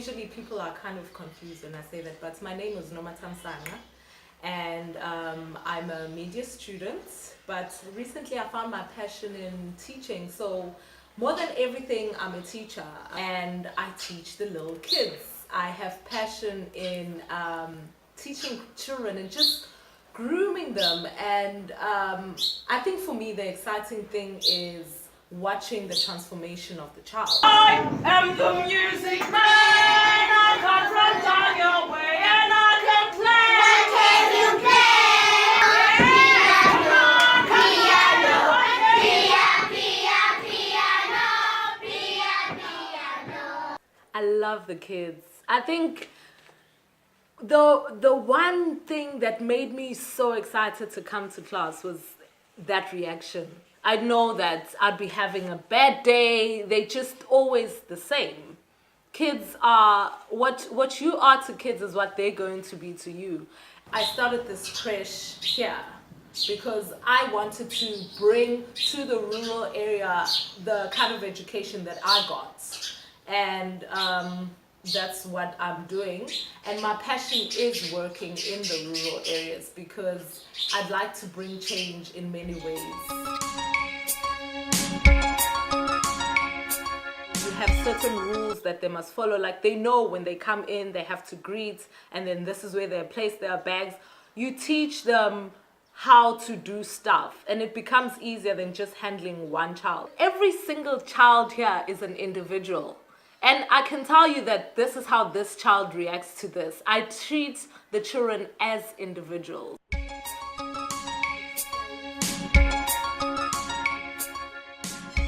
usually people are kind of confused when I say that, but my name is Nomatamsanga, and I'm a media student, but recently I found my passion in teaching. So more than everything, I'm a teacher, and I teach the little kids. I have passion in teaching children and just grooming them, and I think for me the exciting thing is watching the transformation of the child. I am the music man. I can run down your way and I can play. What can you play? Piano. I love the kids. I think the one thing that made me so excited to come to class was that reaction. I know that I'd be having a bad day. They just always the same. Kids are what you are to kids is what they're going to be to you. I started this creche here because I wanted to bring to the rural area the kind of education that I got, and that's what I'm doing. And my passion is working in the rural areas because I'd like to bring change in many ways. You have certain rules that they must follow, like they know when they come in they have to greet, and then this is where they place their bags. You teach them how to do stuff, and it becomes easier than just handling one child. Every single child here is an individual, and I can tell you that this is how this child reacts to this. I treat the children as individuals.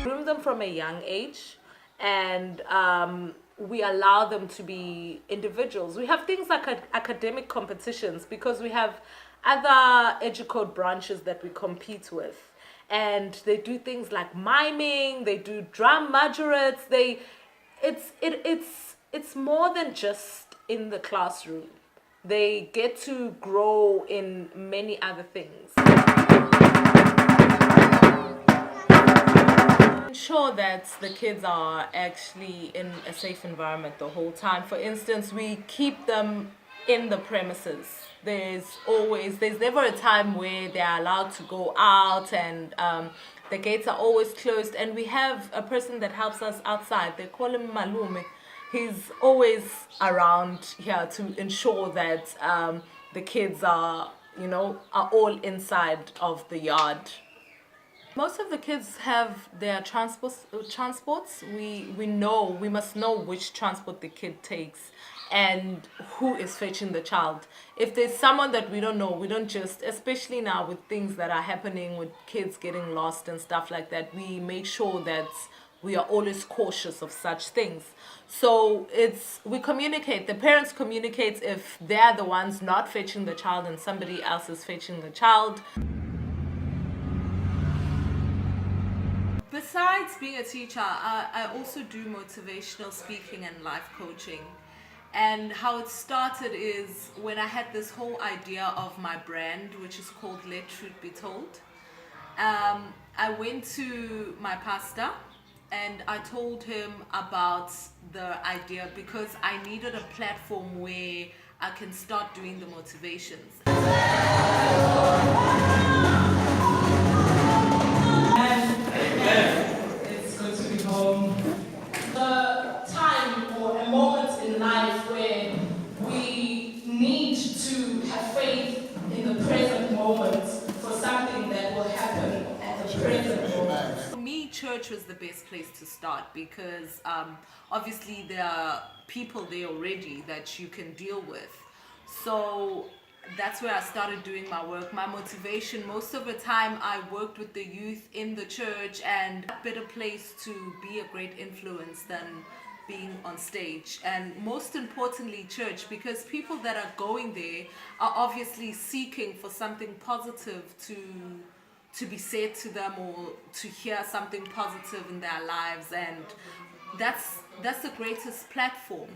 Groom them from a young age, and we allow them to be individuals. We have things like academic competitions because we have other Educode branches that we compete with, and they do things like miming, they do drum majorettes. It's more than just in the classroom. They get to grow in many other things. Ensure that the kids are actually in a safe environment the whole time. For instance, we keep them in the premises. There's never a time where they're allowed to go out, and the gates are always closed, and we have a person that helps us outside. They call him Malume. He's always around here to ensure that the kids are all inside of the yard. Most of the kids have their transports. We must know which transport the kid takes and who is fetching the child. If there's someone that we don't know, we don't just, especially now with things that are happening with kids getting lost and stuff like that, we make sure that we are always cautious of such things. So we communicate, the parents communicate if they're the ones not fetching the child and somebody else is fetching the child. Besides being a teacher, I also do motivational speaking and life coaching. And how it started is when I had this whole idea of my brand, which is called Let Truth Be Told. I went to my pastor and I told him about the idea because I needed a platform where I can start doing the motivations. It's good to be home. The time or a moment in life where we need to have faith in the present moment for something that will happen at the present moment. For me, church was the best place to start because obviously there are people there already that you can deal with. So that's where I started doing my work, my motivation. Most of the time I worked with the youth in the church, and a better place to be a great influence than being on stage. And most importantly, church, because people that are going there are obviously seeking for something positive to be said to them or to hear something positive in their lives, and that's the greatest platform.